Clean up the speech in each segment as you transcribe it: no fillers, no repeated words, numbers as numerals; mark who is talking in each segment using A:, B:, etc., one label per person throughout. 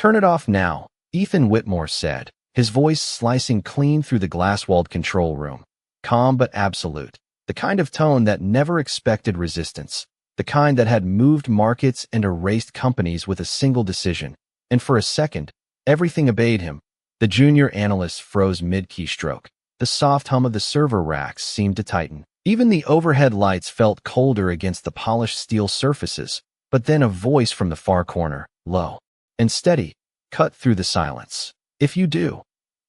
A: "Turn it off now," Ethan Whitmore said, his voice slicing clean through the glass-walled control room. Calm but absolute. The kind of tone that never expected resistance. The kind that had moved markets and erased companies with a single decision. And for a second, everything obeyed him. The junior analyst froze mid-keystroke. The soft hum of the server racks seemed to tighten. Even the overhead lights felt colder against the polished steel surfaces. But then a voice from the far corner, low and steady, cut through the silence. "If you do,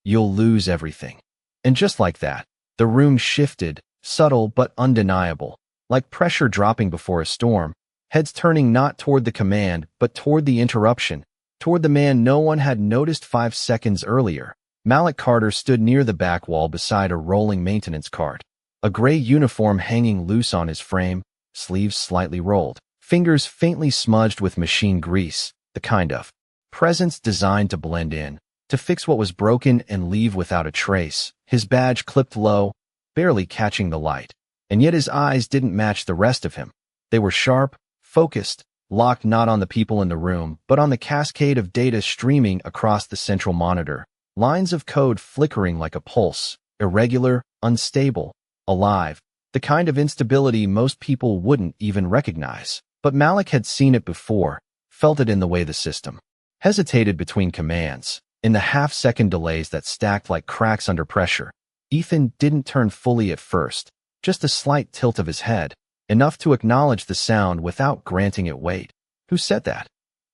A: you'll lose everything." And just like that, the room shifted, subtle but undeniable, like pressure dropping before a storm, heads turning not toward the command but toward the interruption, toward the man no one had noticed 5 seconds earlier. Malik Carter stood near the back wall beside a rolling maintenance cart, a gray uniform hanging loose on his frame, sleeves slightly rolled, fingers faintly smudged with machine grease, the kind of presence designed to blend in, to fix what was broken and leave without a trace. His badge clipped low, barely catching the light. And yet his eyes didn't match the rest of him. They were sharp, focused, locked not on the people in the room, but on the cascade of data streaming across the central monitor. Lines of code flickering like a pulse, irregular, unstable, alive, the kind of instability most people wouldn't even recognize. But Malik had seen it before, felt it in the way the system hesitated between commands, in the half-second delays that stacked like cracks under pressure. Ethan didn't turn fully at first, just a slight tilt of his head, enough to acknowledge the sound without granting it weight. "Who said that?"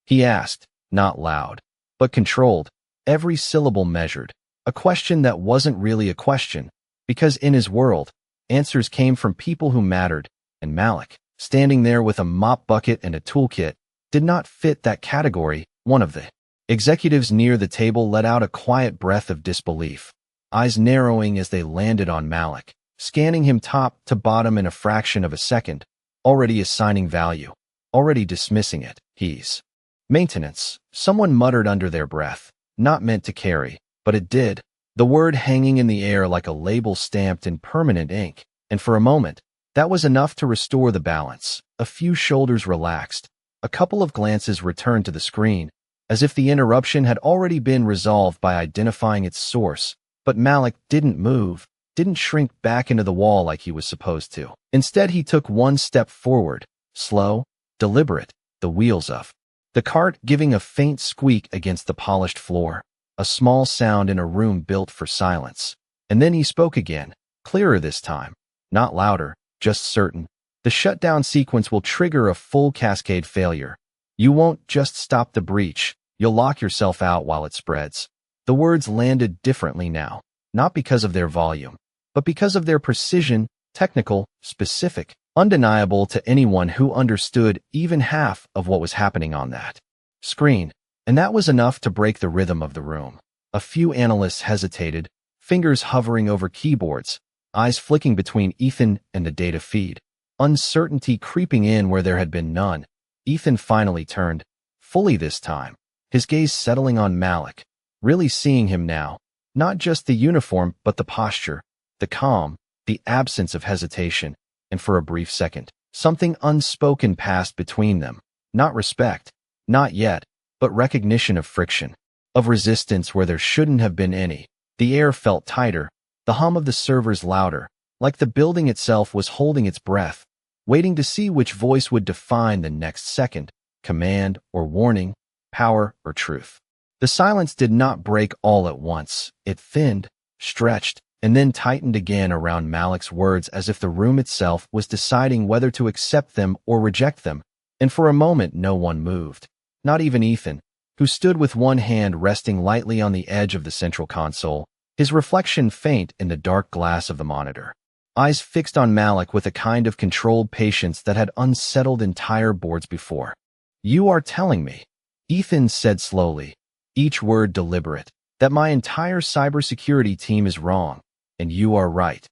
A: he asked, not loud, but controlled, every syllable measured. A question that wasn't really a question, because in his world, answers came from people who mattered, and Malik, standing there with a mop bucket and a toolkit, did not fit that category. One of the executives near the table let out a quiet breath of disbelief, eyes narrowing as they landed on Malik, scanning him top to bottom in a fraction of a second, already assigning value, already dismissing it. "He's maintenance," someone muttered under their breath, not meant to carry, but it did, the word hanging in the air like a label stamped in permanent ink, and for a moment, that was enough to restore the balance. A few shoulders relaxed, a couple of glances returned to the screen, as if the interruption had already been resolved by identifying its source. But Malik didn't move, didn't shrink back into the wall like he was supposed to. Instead, he took one step forward, slow, deliberate, the wheels of the cart giving a faint squeak against the polished floor, a small sound in a room built for silence. And then he spoke again, clearer this time, not louder, just certain. "The shutdown sequence will trigger a full cascade failure. You won't just stop the breach, you'll lock yourself out while it spreads." The words landed differently now, not because of their volume, but because of their precision, technical, specific, undeniable to anyone who understood even half of what was happening on that screen. And that was enough to break the rhythm of the room. A few analysts hesitated, fingers hovering over keyboards, eyes flicking between Ethan and the data feed, uncertainty creeping in where there had been none. Ethan finally turned, fully this time, his gaze settling on Malik, really seeing him now, not just the uniform but the posture, the calm, the absence of hesitation, and for a brief second, something unspoken passed between them. Not respect, not yet, but recognition of friction, of resistance where there shouldn't have been any. The air felt tighter, the hum of the servers louder, like the building itself was holding its breath, waiting to see which voice would define the next second, command or warning, power or truth. The silence did not break all at once. It thinned, stretched, and then tightened again around Malik's words as if the room itself was deciding whether to accept them or reject them. And for a moment no one moved, not even Ethan, who stood with one hand resting lightly on the edge of the central console, his reflection faint in the dark glass of the monitor. Eyes fixed on Malik with a kind of controlled patience that had unsettled entire boards before. "You are telling me," Ethan said slowly, each word deliberate, "that my entire cybersecurity team is wrong, and you are right."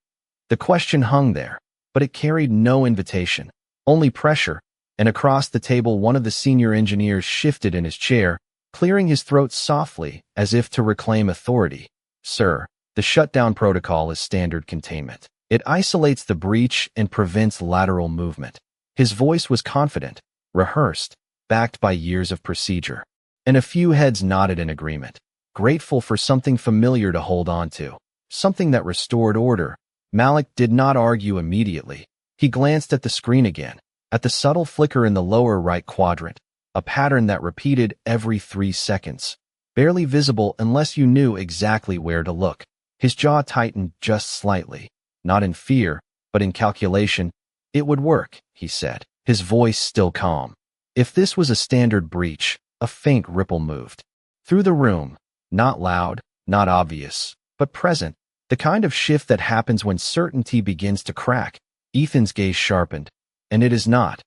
A: The question hung there, but it carried no invitation, only pressure, and across the table one of the senior engineers shifted in his chair, clearing his throat softly as if to reclaim authority. "Sir, the shutdown protocol is standard containment. It isolates the breach and prevents lateral movement." His voice was confident, rehearsed, backed by years of procedure. and a few heads nodded in agreement, grateful for something familiar to hold on to, something that restored order. Malik did not argue immediately. He glanced at the screen again, at the subtle flicker in the lower right quadrant, a pattern that repeated every 3 seconds, barely visible unless you knew exactly where to look. His jaw tightened just slightly, not in fear, but in calculation. It would work, he said, his voice still calm. If this was a standard breach, a faint ripple moved through the room, not loud, not obvious, but present, the kind of shift that happens when certainty begins to crack. Ethan's gaze sharpened. And it is not.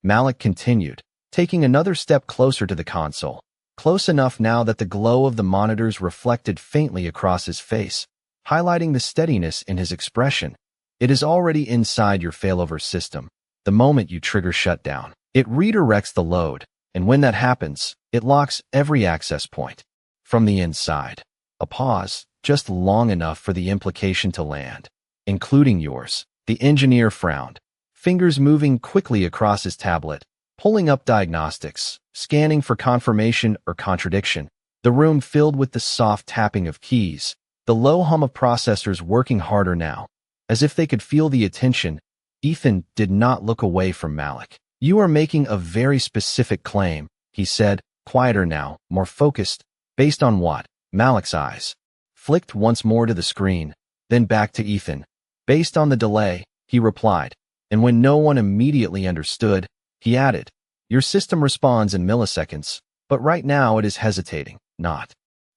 A: Malik continued, taking another step closer to the console, close enough now that the glow of the monitors reflected faintly across his face, highlighting the steadiness in his expression. It is already inside your failover system. The moment you trigger shutdown, it redirects the load, and when that happens, it locks every access point. From the inside. A pause, just long enough for the implication to land. Including yours. The engineer frowned, fingers moving quickly across his tablet, pulling up diagnostics, scanning for confirmation or contradiction. The room filled with the soft tapping of keys, the low hum of processors working harder now, as if they could feel the attention. Ethan did not look away from Malik. You are making a very specific claim, he said, quieter now, more focused. Based on what? Malik's eyes flicked once more to the screen, then back to Ethan. Based on the delay, he replied, and when no one immediately understood, he added, your system responds in milliseconds, but right now it is hesitating, not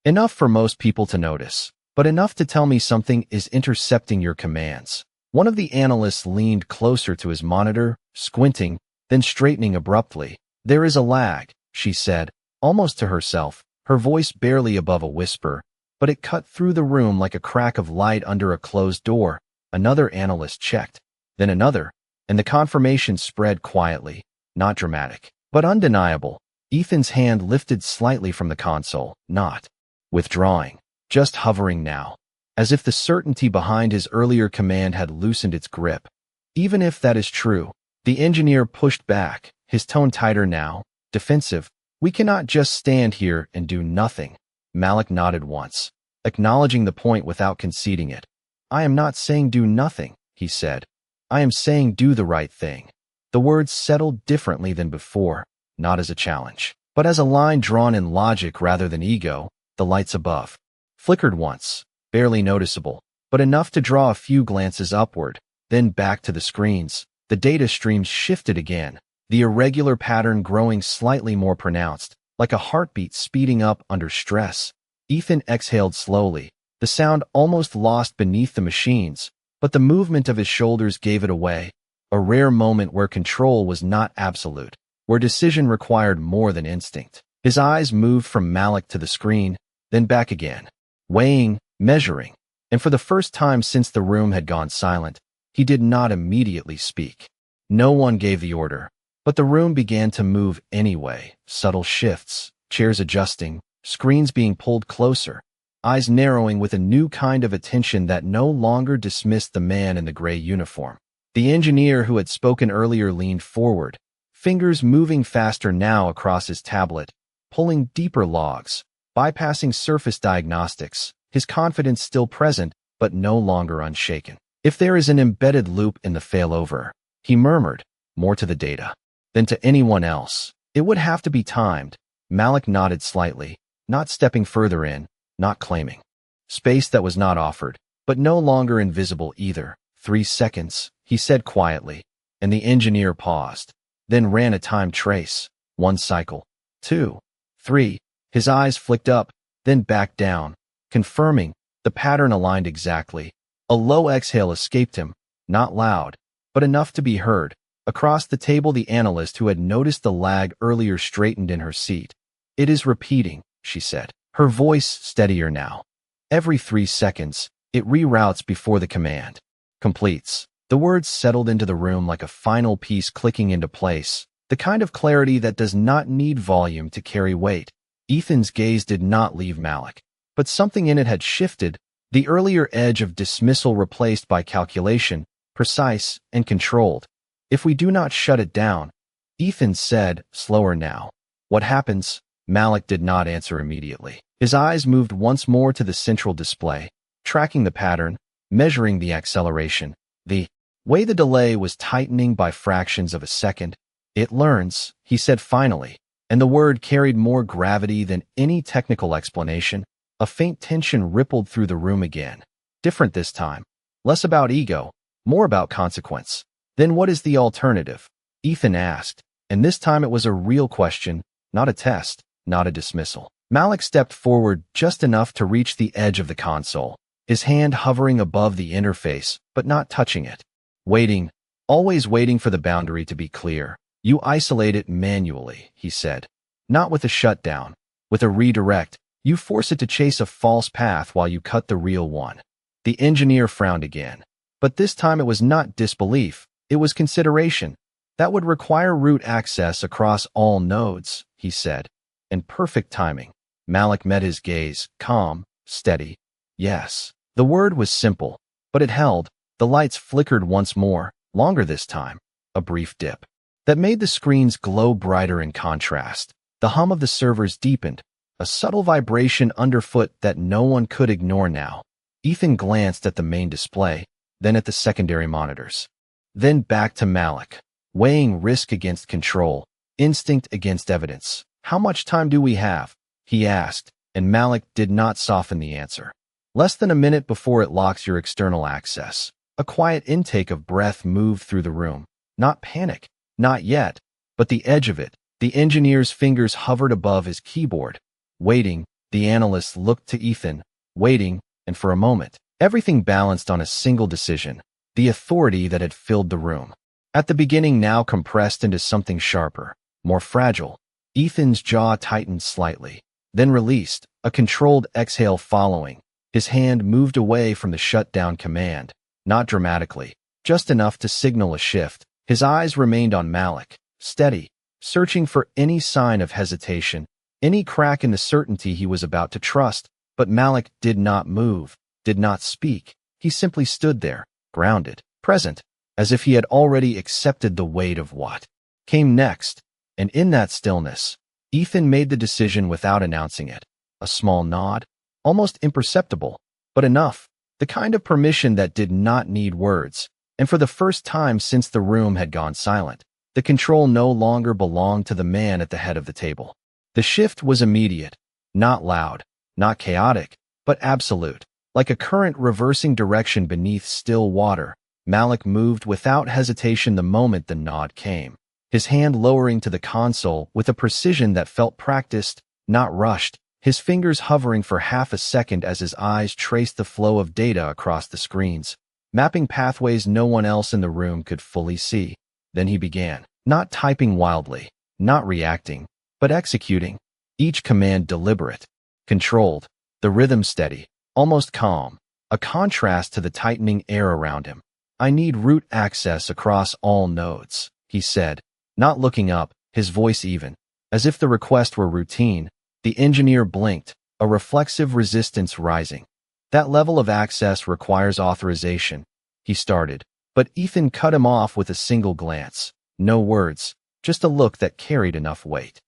A: enough for most people to notice, but enough to tell me something is intercepting your commands. One of the analysts leaned closer to his monitor, squinting, then straightening abruptly. There is a lag, she said, almost to herself, her voice barely above a whisper, but it cut through the room like a crack of light under a closed door. Another analyst checked, then another, and the confirmation spread quietly, not dramatic, but undeniable. Ethan's hand lifted slightly from the console, not withdrawing, just hovering now, as if the certainty behind his earlier command had loosened its grip. Even if that is true, the engineer pushed back, his tone tighter now, defensive. We cannot just stand here and do nothing. Malik nodded once, acknowledging the point without conceding it. I am not saying do nothing, he said. I am saying do the right thing. The words settled differently than before, not as a challenge, but as a line drawn in logic rather than ego. The lights above flickered once, barely noticeable, but enough to draw a few glances upward, then back to the screens. The data streams shifted again, the irregular pattern growing slightly more pronounced, like a heartbeat speeding up under stress. Ethan exhaled slowly, the sound almost lost beneath the machines, but the movement of his shoulders gave it away, a rare moment where control was not absolute, where decision required more than instinct. His eyes moved from Malik to the screen, then back again, weighing, measuring, and for the first time since the room had gone silent, he did not immediately speak. No one gave the order, but the room began to move anyway, subtle shifts, chairs adjusting, screens being pulled closer, eyes narrowing with a new kind of attention that no longer dismissed the man in the gray uniform. The engineer who had spoken earlier leaned forward, fingers moving faster now across his tablet, pulling deeper logs, bypassing surface diagnostics, his confidence still present, but no longer unshaken. If there is an embedded loop in the failover, he murmured, more to the data than to anyone else, it would have to be timed. Malik nodded slightly, not stepping further in, not claiming space that was not offered, but no longer invisible either. 3 seconds, he said quietly, and the engineer paused, then ran a time trace. 1 cycle, 2, 3. His eyes flicked up, then back down, confirming the pattern aligned exactly. A low exhale escaped him, not loud, but enough to be heard. Across the table, the analyst who had noticed the lag earlier straightened in her seat. It is repeating, she said, her voice steadier now. Every 3 seconds, it reroutes before the command completes. The words settled into the room like a final piece clicking into place, the kind of clarity that does not need volume to carry weight. Ethan's gaze did not leave Malik, but something in it had shifted, the earlier edge of dismissal replaced by calculation, precise and controlled. If we do not shut it down, Ethan said, slower now, what happens? Malik did not answer immediately. His eyes moved once more to the central display, tracking the pattern, measuring the acceleration. The way the delay was tightening by fractions of a second. It learns, he said finally, and the word carried more gravity than any technical explanation. A faint tension rippled through the room again. Different this time. Less about ego, more about consequence. Then what is the alternative? Ethan asked, and this time it was a real question, not a test, not a dismissal. Malik stepped forward just enough to reach the edge of the console, his hand hovering above the interface, but not touching it. Waiting, always waiting for the boundary to be clear. You isolate it manually, he said. Not with a shutdown. With a redirect, you force it to chase a false path while you cut the real one. The engineer frowned again. But this time it was not disbelief, it was consideration. That would require root access across all nodes, he said. And perfect timing. Malik met his gaze, calm, steady. Yes. The word was simple, but it held. The lights flickered once more, longer this time. A brief dip that made the screens glow brighter in contrast. The hum of the servers deepened, a subtle vibration underfoot that no one could ignore now. Ethan glanced at the main display, then at the secondary monitors. Then back to Malik, weighing risk against control, instinct against evidence. How much time do we have? He asked, and Malik did not soften the answer. Less than a minute before it locks your external access. A quiet intake of breath moved through the room. Not panic, not yet, but the edge of it. The engineer's fingers hovered above his keyboard. Waiting, the analyst looked to Ethan, waiting, and for a moment, everything balanced on a single decision, the authority that had filled the room. At the beginning, now compressed into something sharper, more fragile. Ethan's jaw tightened slightly, then released, a controlled exhale following. His hand moved away from the shutdown command, not dramatically, just enough to signal a shift. His eyes remained on Malik, steady, searching for any sign of hesitation, any crack in the certainty he was about to trust. But Malik did not move, did not speak. He simply stood there, grounded, present, as if he had already accepted the weight of what came next. And in that stillness, Ethan made the decision without announcing it. A small nod, almost imperceptible, but enough. The kind of permission that did not need words. And for the first time since the room had gone silent, the control no longer belonged to the man at the head of the table. The shift was immediate, not loud, not chaotic, but absolute. Like a current reversing direction beneath still water, Malik moved without hesitation the moment the nod came, his hand lowering to the console with a precision that felt practiced, not rushed, his fingers hovering for half a second as his eyes traced the flow of data across the screens, mapping pathways no one else in the room could fully see. Then he began, not typing wildly, not reacting, but executing, each command deliberate, controlled, the rhythm steady, almost calm, a contrast to the tightening air around him. I need root access across all nodes, he said, not looking up, his voice even, as if the request were routine. The engineer blinked, a reflexive resistance rising. That level of access requires authorization, he started, but Ethan cut him off with a single glance. No words, just a look that carried enough weight.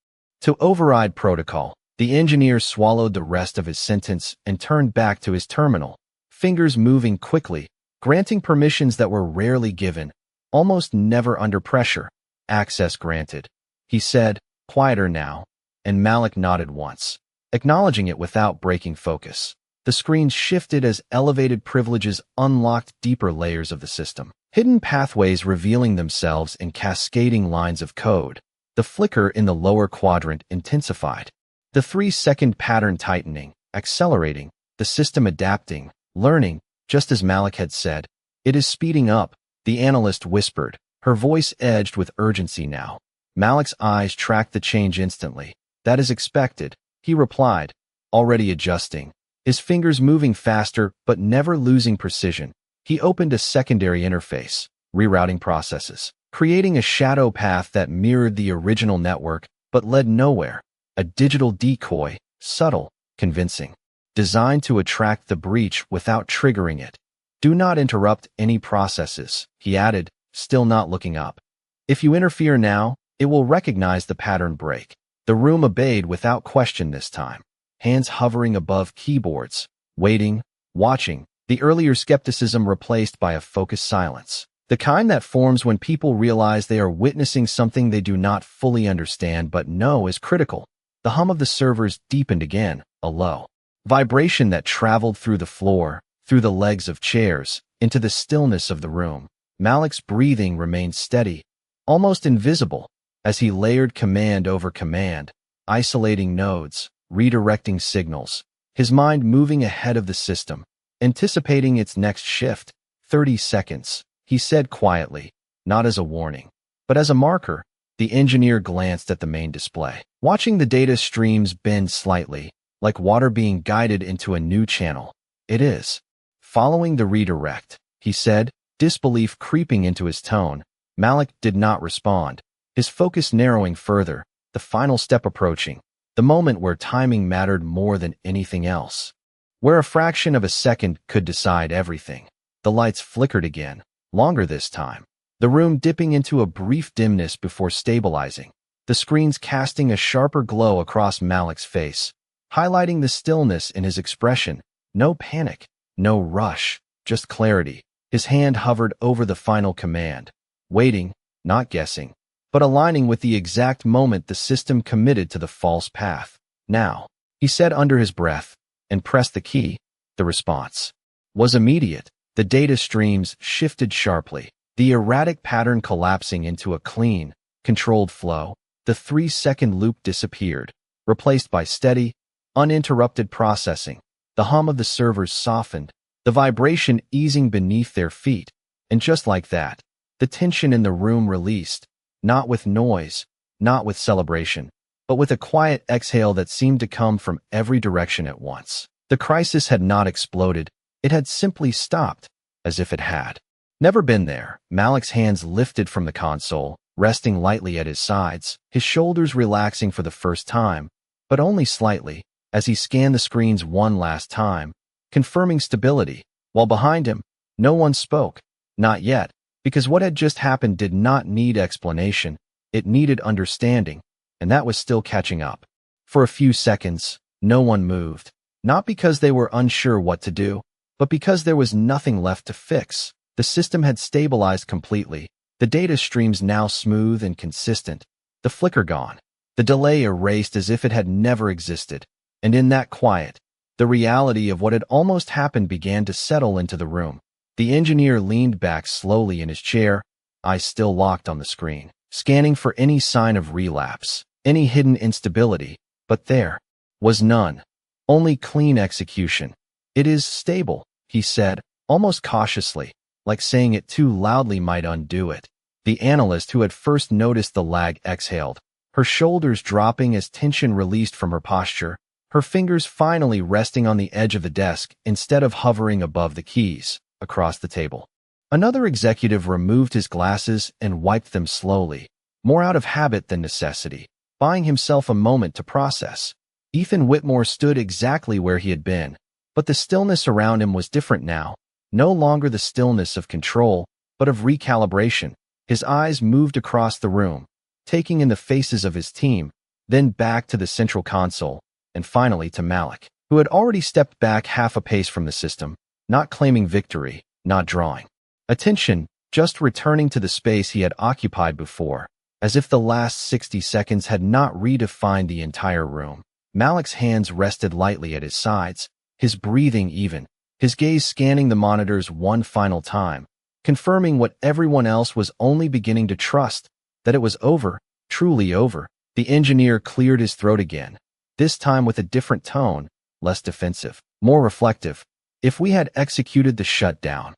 A: To override protocol, the engineer swallowed the rest of his sentence and turned back to his terminal, fingers moving quickly, granting permissions that were rarely given, almost never under pressure. Access granted, he said, quieter now, and Malik nodded once, acknowledging it without breaking focus. The screens shifted as elevated privileges unlocked deeper layers of the system, hidden pathways revealing themselves in cascading lines of code. The flicker in the lower quadrant intensified. The 3-second pattern tightening, accelerating, the system adapting, learning, just as Malik had said. It is speeding up, the analyst whispered, her voice edged with urgency now. Malik's eyes tracked the change instantly. That is expected, he replied, already adjusting, his fingers moving faster but never losing precision. He opened a secondary interface, rerouting processes, creating a shadow path that mirrored the original network but led nowhere. A digital decoy, subtle, convincing, designed to attract the breach without triggering it. Do not interrupt any processes, he added, still not looking up. If you interfere now, it will recognize the pattern break. The room obeyed without question this time, hands hovering above keyboards, waiting, watching, the earlier skepticism replaced by a focused silence. The kind that forms when people realize they are witnessing something they do not fully understand but know is critical. The hum of the servers deepened again, a low vibration that traveled through the floor, through the legs of chairs, into the stillness of the room. Malik's breathing remained steady, almost invisible, as he layered command over command, isolating nodes, redirecting signals, his mind moving ahead of the system, anticipating its next shift. 30 seconds. He said quietly, not as a warning, but as a marker. The engineer glanced at the main display, watching the data streams bend slightly, like water being guided into a new channel. It is. Following the redirect, he said, disbelief creeping into his tone. Malik did not respond, his focus narrowing further, the final step approaching, the moment where timing mattered more than anything else, where a fraction of a second could decide everything. The lights flickered again, longer this time, the room dipping into a brief dimness before stabilizing, the screens casting a sharper glow across Malik's face, highlighting the stillness in his expression. No panic, no rush, just clarity. His hand hovered over the final command, waiting, not guessing, but aligning with the exact moment the system committed to the false path. Now, he said under his breath, and pressed the key. The response was immediate. The data streams shifted sharply, the erratic pattern collapsing into a clean, controlled flow. The 3-second loop disappeared, replaced by steady, uninterrupted processing. The hum of the servers softened, the vibration easing beneath their feet, and just like that, the tension in the room released, not with noise, not with celebration, but with a quiet exhale that seemed to come from every direction at once. The crisis had not exploded. It had simply stopped, as if it had never been there. Malik's hands lifted from the console, resting lightly at his sides, his shoulders relaxing for the first time, but only slightly, as he scanned the screens one last time, confirming stability, while behind him, no one spoke. Not yet, because what had just happened did not need explanation, it needed understanding, and that was still catching up. For a few seconds, no one moved, not because they were unsure what to do, but because there was nothing left to fix. The system had stabilized completely, the data streams now smooth and consistent, the flicker gone, the delay erased as if it had never existed. And in that quiet, the reality of what had almost happened began to settle into the room. The engineer leaned back slowly in his chair, eyes still locked on the screen, scanning for any sign of relapse, any hidden instability, but there was none. Only clean execution. It is stable, he said, almost cautiously, like saying it too loudly might undo it. The analyst who had first noticed the lag exhaled, her shoulders dropping as tension released from her posture, her fingers finally resting on the edge of the desk instead of hovering above the keys, across the table. Another executive removed his glasses and wiped them slowly, more out of habit than necessity, buying himself a moment to process. Ethan Whitmore stood exactly where he had been, but the stillness around him was different now, no longer the stillness of control, but of recalibration. His eyes moved across the room, taking in the faces of his team, then back to the central console, and finally to Malik, who had already stepped back half a pace from the system, not claiming victory, not drawing attention, just returning to the space he had occupied before, as if the last 60 seconds had not redefined the entire room. Malik's hands rested lightly at his sides, his breathing even, his gaze scanning the monitors one final time, confirming what everyone else was only beginning to trust, that it was over, truly over. The engineer cleared his throat again, this time with a different tone, less defensive, more reflective. If we had executed the shutdown.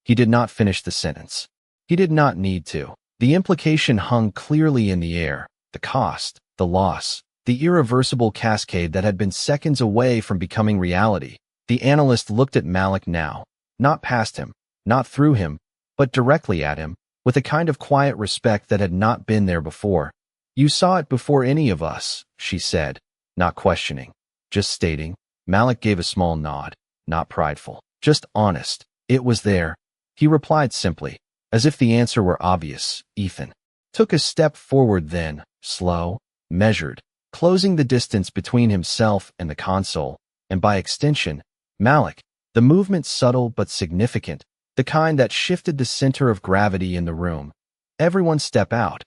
A: He did not finish the sentence. He did not need to. The implication hung clearly in the air, the cost, the loss, the irreversible cascade that had been seconds away from becoming reality. The analyst looked at Malik now, not past him, not through him, but directly at him, with a kind of quiet respect that had not been there before. You saw it before any of us, she said, not questioning, just stating. Malik gave a small nod, not prideful, just honest. It was there. He replied simply, as if the answer were obvious. Ethan took a step forward then, slow, measured, closing the distance between himself and the console, and by extension, Malik. The movement subtle but significant, the kind that shifted the center of gravity in the room. "Everyone step out,"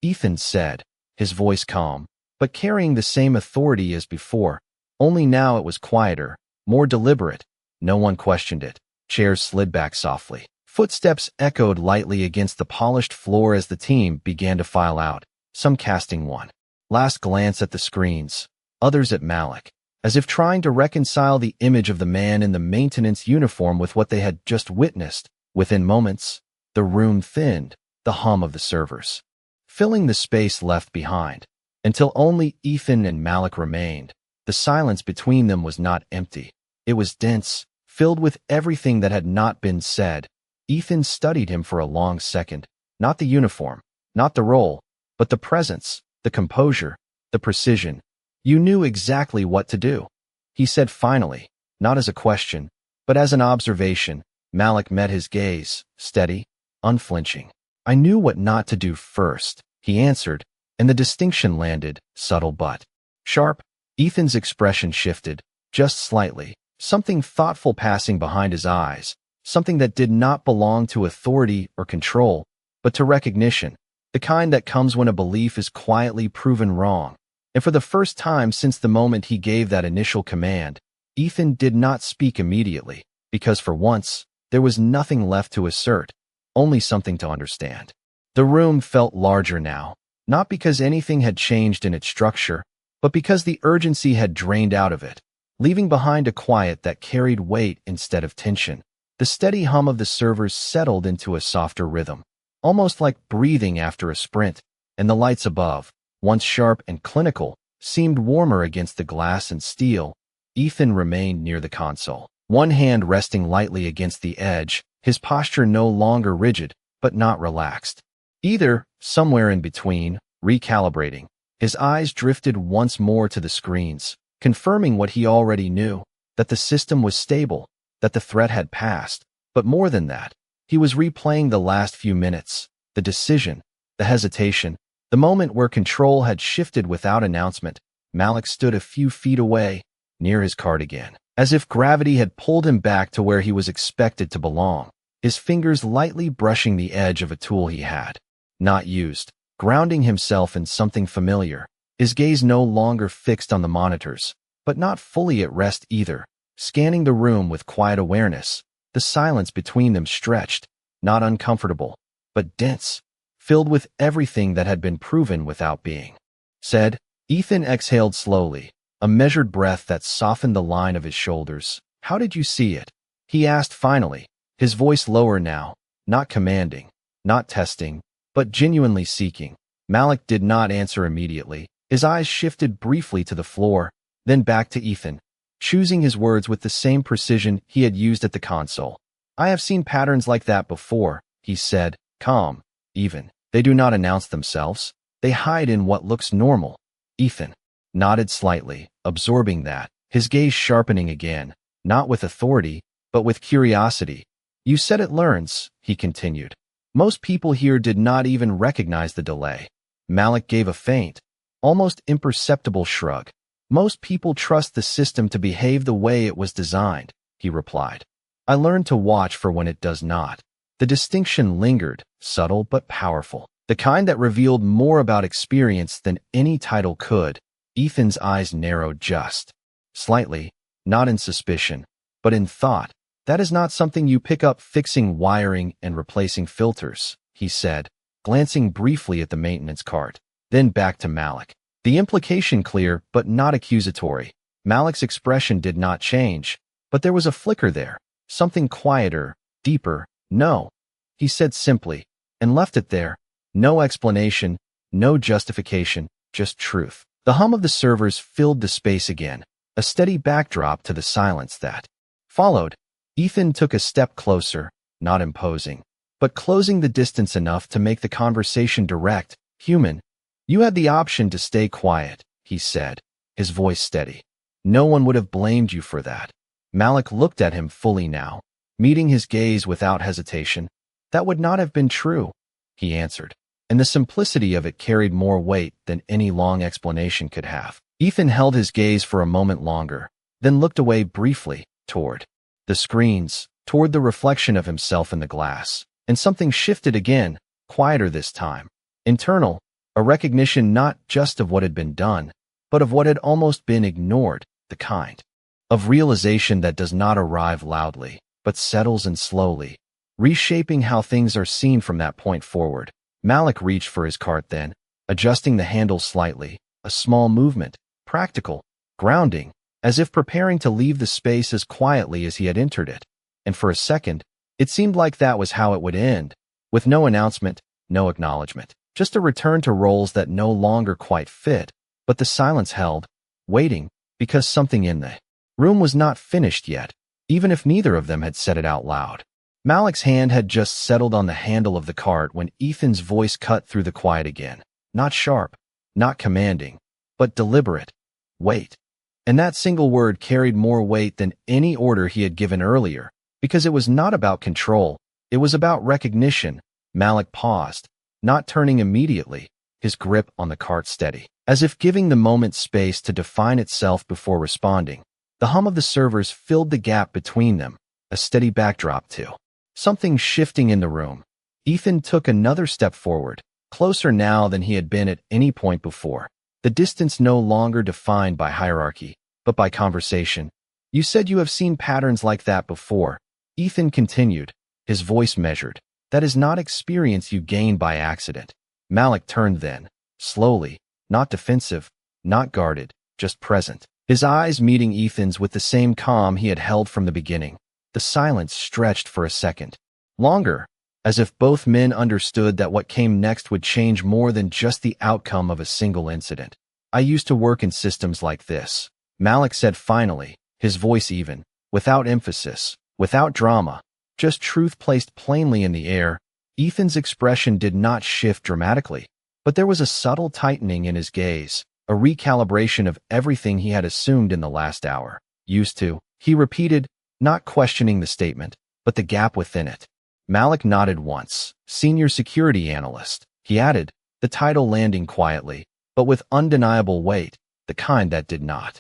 A: Ethan said, his voice calm, but carrying the same authority as before. Only now it was quieter, more deliberate. No one questioned it. Chairs slid back softly. Footsteps echoed lightly against the polished floor as the team began to file out, some casting one last glance at the screens, others at Malik, as if trying to reconcile the image of the man in the maintenance uniform with what they had just witnessed. Within moments, the room thinned, the hum of the servers filling the space left behind, until only Ethan and Malik remained. The silence between them was not empty. It was dense, filled with everything that had not been said. Ethan studied him for a long second. Not the uniform, not the role, but the presence, the composure, the precision. "You knew exactly what to do," he said finally, not as a question, but as an observation. Malik met his gaze, steady, unflinching. "I knew what not to do first," he answered, and the distinction landed, subtle but sharp. Ethan's expression shifted, just slightly, something thoughtful passing behind his eyes, something that did not belong to authority or control, but to recognition, the kind that comes when a belief is quietly proven wrong. And for the first time since the moment he gave that initial command, Ethan did not speak immediately, because for once, there was nothing left to assert, only something to understand. The room felt larger now, not because anything had changed in its structure, but because the urgency had drained out of it, leaving behind a quiet that carried weight instead of tension. The steady hum of the servers settled into a softer rhythm, almost like breathing after a sprint, and the lights above, once sharp and clinical, seemed warmer against the glass and steel. Ethan remained near the console, one hand resting lightly against the edge, his posture no longer rigid, but not relaxed. Either, somewhere in between, recalibrating. His eyes drifted once more to the screens, confirming what he already knew, that the system was stable, that the threat had passed. But more than that, he was replaying the last few minutes, the decision, the hesitation, the moment where control had shifted without announcement. Malik stood a few feet away, near his cardigan, as if gravity had pulled him back to where he was expected to belong, his fingers lightly brushing the edge of a tool he had not used, grounding himself in something familiar, his gaze no longer fixed on the monitors, but not fully at rest either, scanning the room with quiet awareness. The silence between them stretched, not uncomfortable, but dense, filled with everything that had been proven without being said. Ethan exhaled slowly, a measured breath that softened the line of his shoulders. "How did you see it?" he asked finally, his voice lower now, not commanding, not testing, but genuinely seeking. Malik did not answer immediately. His eyes shifted briefly to the floor, then back to Ethan, choosing his words with the same precision he had used at the console. "I have seen patterns like that before," he said, calm, even. "They do not announce themselves. They hide in what looks normal." Ethan nodded slightly, absorbing that, his gaze sharpening again, not with authority, but with curiosity. "You said it learns," he continued. "Most people here did not even recognize the delay." Malik gave a faint, almost imperceptible shrug. "Most people trust the system to behave the way it was designed," he replied. "I learned to watch for when it does not." The distinction lingered, subtle but powerful, the kind that revealed more about experience than any title could. Ethan's eyes narrowed just slightly, not in suspicion, but in thought. "That is not something you pick up fixing wiring and replacing filters," he said, glancing briefly at the maintenance cart, then back to Malik. The implication clear but not accusatory. Malik's expression did not change, but there was a flicker there, something quieter, deeper. "No," he said simply, and left it there. No explanation, no justification, just truth. The hum of the servers filled the space again, a steady backdrop to the silence that followed. Ethan took a step closer, not imposing, but closing the distance enough to make the conversation direct, human. "You had the option to stay quiet," he said, his voice steady. "No one would have blamed you for that." Malik looked at him fully now, meeting his gaze without hesitation. "That would not have been true," he answered. and the simplicity of it carried more weight than any long explanation could have. Ethan held his gaze for a moment longer, then looked away briefly, toward the screens, toward the reflection of himself in the glass. And something shifted again, quieter this time. Internal, a recognition not just of what had been done, but of what had almost been ignored, the kind of realization that does not arrive loudly, but settles in slowly, reshaping how things are seen from that point forward. Malik reached for his cart then, adjusting the handle slightly, a small movement, practical, grounding, as if preparing to leave the space as quietly as he had entered it. And for a second, it seemed like that was how it would end, with no announcement, no acknowledgement, just a return to roles that no longer quite fit. But the silence held, waiting, because something in the room was not finished yet, even if neither of them had said it out loud. Malik's hand had just settled on the handle of the cart when Ethan's voice cut through the quiet again. Not sharp, not commanding, but deliberate. Wait. And that single word carried more weight than any order he had given earlier, because it was not about control, it was about recognition. Malik paused, not turning immediately, his grip on the cart steady, as if giving the moment space to define itself before responding. The hum of the servers filled the gap between them, a steady backdrop to something shifting in the room. Ethan took another step forward, closer now than he had been at any point before, the distance no longer defined by hierarchy, but by conversation. You said you have seen patterns like that before, Ethan continued, his voice measured. That is not experience you gain by accident. Malik turned then, slowly, not defensive, not guarded, just present, his eyes meeting Ethan's with the same calm he had held from the beginning. The silence stretched for a second. Longer, as if both men understood that what came next would change more than just the outcome of a single incident. I used to work in systems like this, Malik said finally, his voice even, without emphasis, without drama, just truth placed plainly in the air. Ethan's expression did not shift dramatically, but there was a subtle tightening in his gaze, a recalibration of everything he had assumed in the last hour. Used to, he repeated, not questioning the statement, but the gap within it. Malik nodded once. Senior security analyst, he added, the title landing quietly, but with undeniable weight, the kind that did not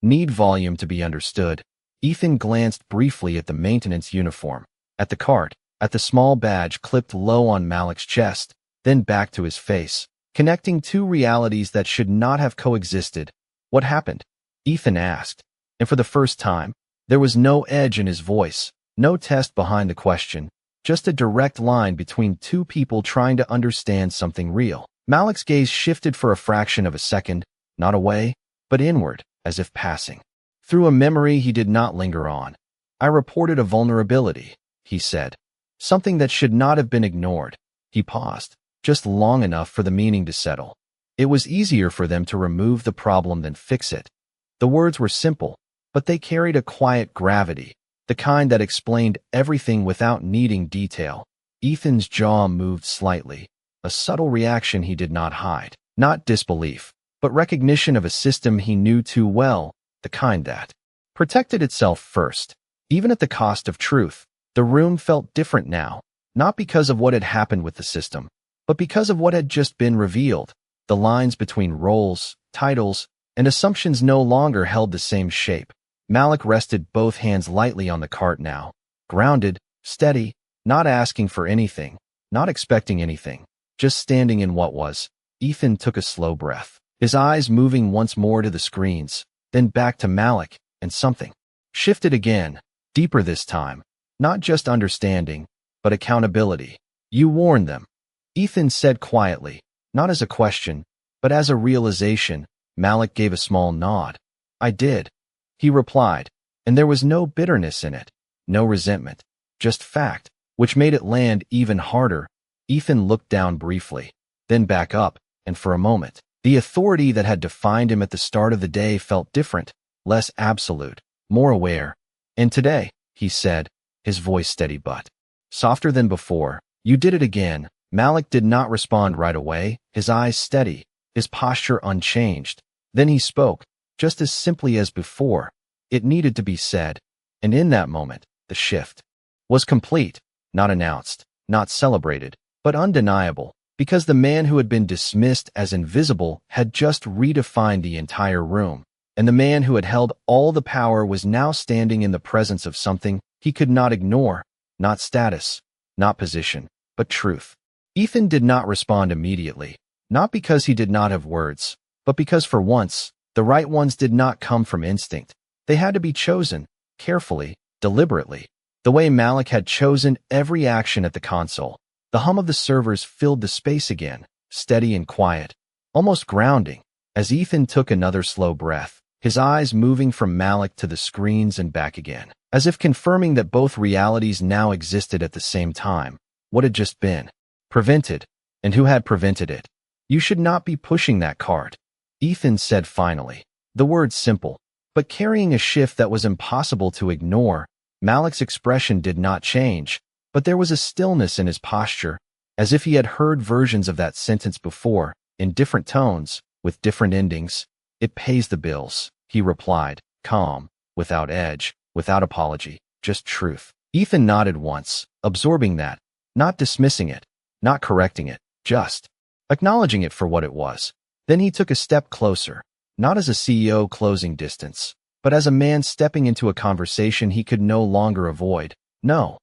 A: need volume to be understood. Ethan glanced briefly at the maintenance uniform, at the cart, at the small badge clipped low on Malik's chest, then back to his face, connecting two realities that should not have coexisted. What happened? Ethan asked, and for the first time, there was no edge in his voice, no test behind the question, just a direct line between two people trying to understand something real. Malik's gaze shifted for a fraction of a second, not away, but inward, as if passing through a memory he did not linger on. I reported a vulnerability, he said. Something that should not have been ignored. He paused, just long enough for the meaning to settle. It was easier for them to remove the problem than fix it. The words were simple, but they carried a quiet gravity, the kind that explained everything without needing detail. Ethan's jaw moved slightly, a subtle reaction he did not hide. Not disbelief, but recognition of a system he knew too well, the kind that protected itself first, even at the cost of truth. The room felt different now, not because of what had happened with the system, but because of what had just been revealed. The lines between roles, titles, and assumptions no longer held the same shape. Malik rested both hands lightly on the cart now, grounded, steady, not asking for anything, not expecting anything, just standing in what was. Ethan took a slow breath, his eyes moving once more to the screens, then back to Malik, and something shifted again, deeper this time, not just understanding, but accountability. You warned them, Ethan said quietly, not as a question, but as a realization. Malik gave a small nod. I did, he replied, and there was no bitterness in it, no resentment, just fact, which made it land even harder. Ethan looked down briefly, then back up, and for a moment, the authority that had defined him at the start of the day felt different, less absolute, more aware. And today, he said, his voice steady but softer than before, you did it again. Malik did not respond right away, his eyes steady, his posture unchanged. Then he spoke, just as simply as before. It needed to be said, and in that moment, the shift was complete, not announced, not celebrated, but undeniable. Because the man who had been dismissed as invisible had just redefined the entire room, and the man who had held all the power was now standing in the presence of something he could not ignore, not status, not position, but truth. Ethan did not respond immediately, not because he did not have words, but because for once, the right ones did not come from instinct. They had to be chosen, carefully, deliberately, the way Malik had chosen every action at the console. The hum of the servers filled the space again, steady and quiet, almost grounding, as Ethan took another slow breath, his eyes moving from Malik to the screens and back again, as if confirming that both realities now existed at the same time. What had just been prevented, and who had prevented it? You should not be pushing that cart, Ethan said finally. The words simple, but carrying a shift that was impossible to ignore. Malik's expression did not change, but there was a stillness in his posture, as if he had heard versions of that sentence before, in different tones, with different endings. It pays the bills, he replied, calm, without edge, without apology, just truth. Ethan nodded once, absorbing that, not dismissing it, not correcting it, just acknowledging it for what it was. Then he took a step closer, not as a CEO closing distance, but as a man stepping into a conversation he could no longer avoid. No,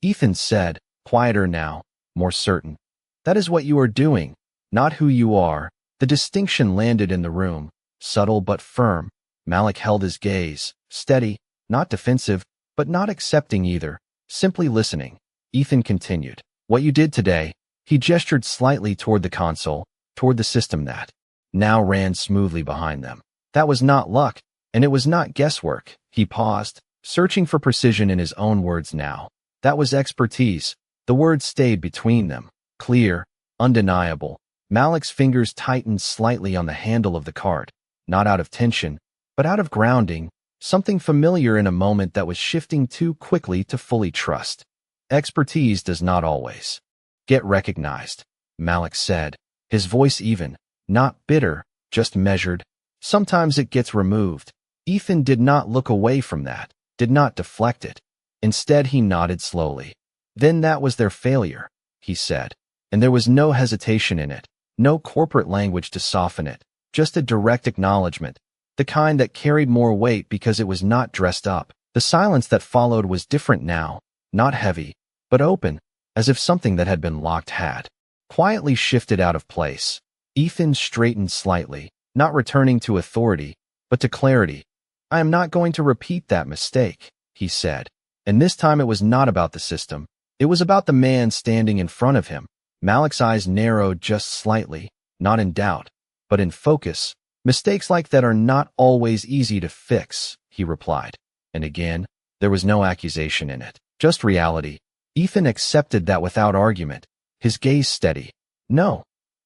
A: Ethan said, quieter now, more certain. That is what you are doing, not who you are. The distinction landed in the room, subtle but firm. Malik held his gaze, steady, not defensive, but not accepting either, simply listening. Ethan continued. What you did today, he gestured slightly toward the console, toward the system that now ran smoothly behind them. That was not luck, and it was not guesswork. He paused, searching for precision in his own words now. That was expertise. The words stayed between them, clear, undeniable. Malik's fingers tightened slightly on the handle of the cart, not out of tension, but out of grounding, something familiar in a moment that was shifting too quickly to fully trust. Expertise does not always get recognized, Malik said, his voice even, not bitter, just measured. Sometimes it gets removed. Ethan did not look away from that, did not deflect it. Instead, he nodded slowly. Then that was their failure, he said, and there was no hesitation in it, no corporate language to soften it, just a direct acknowledgement, the kind that carried more weight because it was not dressed up. The silence that followed was different now, not heavy, but open, as if something that had been locked had quietly shifted out of place. Ethan straightened slightly, not returning to authority, but to clarity. I am not going to repeat that mistake, he said. And this time it was not about the system. It was about the man standing in front of him. Malik's eyes narrowed just slightly, not in doubt, but in focus. Mistakes like that are not always easy to fix, he replied. And again, there was no accusation in it, just reality. Ethan accepted that without argument, his gaze steady. No,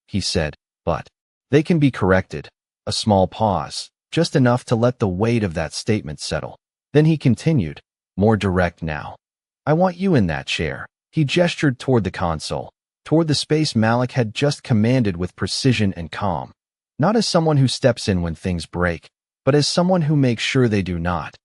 A: he said, but they can be corrected. A small pause, just enough to let the weight of that statement settle. Then he continued, more direct now. I want you in that chair. He gestured toward the console, toward the space Malik had just commanded with precision and calm. Not as someone who steps in when things break, but as someone who makes sure they do not.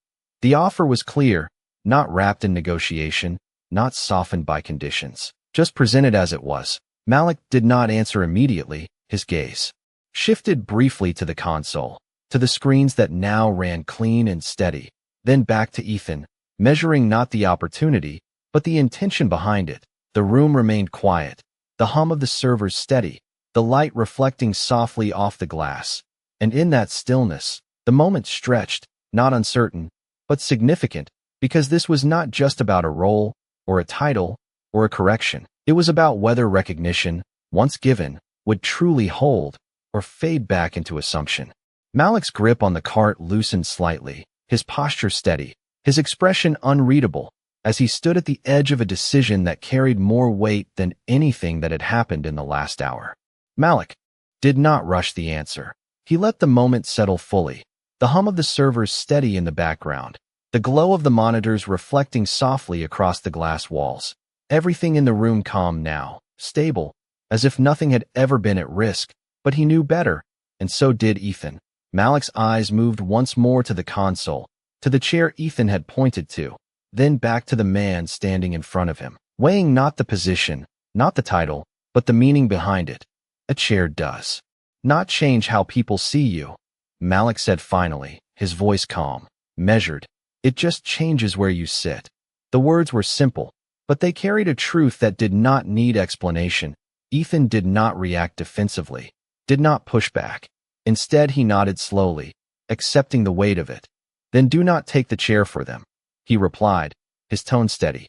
A: The offer was clear, not wrapped in negotiation, not softened by conditions, just presented as it was. Malik did not answer immediately. His gaze shifted briefly to the console, to the screens that now ran clean and steady, then back to Ethan, measuring not the opportunity, but the intention behind it. The room remained quiet, the hum of the servers steady, the light reflecting softly off the glass. And in that stillness, the moment stretched, not uncertain, but significant, because this was not just about a role, or a title, or a correction. It was about whether recognition, once given, would truly hold, or fade back into assumption. Malik's grip on the cart loosened slightly, his posture steady, his expression unreadable, as he stood at the edge of a decision that carried more weight than anything that had happened in the last hour. Malik did not rush the answer. He let the moment settle fully, the hum of the servers steady in the background, the glow of the monitors reflecting softly across the glass walls. Everything in the room calm now, stable, as if nothing had ever been at risk, but he knew better, and so did Ethan. Malik's eyes moved once more to the console, to the chair Ethan had pointed to, then back to the man standing in front of him, weighing not the position, not the title, but the meaning behind it. A chair does not change how people see you, Malik said finally, his voice calm, measured. It just changes where you sit. The words were simple, but they carried a truth that did not need explanation. Ethan did not react defensively, did not push back. Instead, he nodded slowly, accepting the weight of it. Then do not take the chair for them, he replied, his tone steady.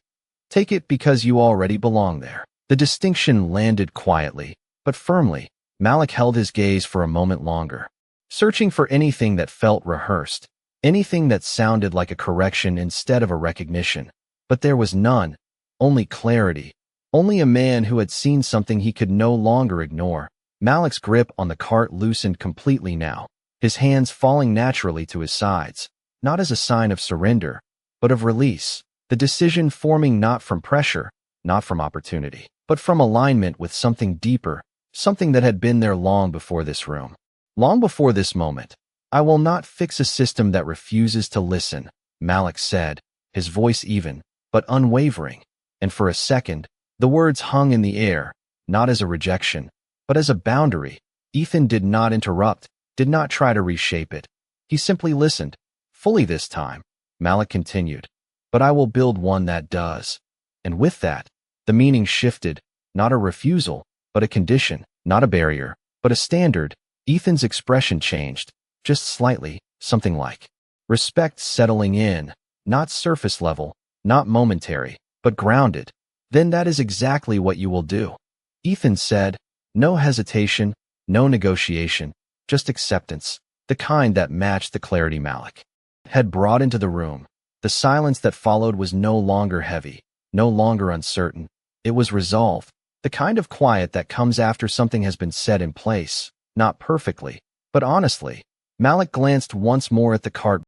A: Take it because you already belong there. The distinction landed quietly, but firmly. Malik held his gaze for a moment longer, searching for anything that felt rehearsed, anything that sounded like a correction instead of a recognition. But there was none, only clarity, only a man who had seen something he could no longer ignore. Malik's grip on the cart loosened completely now, his hands falling naturally to his sides, not as a sign of surrender, but of release, the decision forming not from pressure, not from opportunity, but from alignment with something deeper, something that had been there long before this room, long before this moment. I will not fix a system that refuses to listen, Malik said, his voice even, but unwavering. And for a second, the words hung in the air, not as a rejection, but as a boundary. Ethan did not interrupt, did not try to reshape it. He simply listened, fully this time. Malik continued, but I will build one that does. And with that, the meaning shifted, not a refusal, but a condition, not a barrier, but a standard. Ethan's expression changed, just slightly, something like respect settling in, not surface level, not momentary, but grounded. Then that is exactly what you will do, Ethan said. No hesitation, no negotiation, just acceptance, the kind that matched the clarity Malik had brought into the room. The silence that followed was no longer heavy, no longer uncertain. It was resolved, the kind of quiet that comes after something has been set in place, not perfectly, but honestly. Malik glanced once more at the cart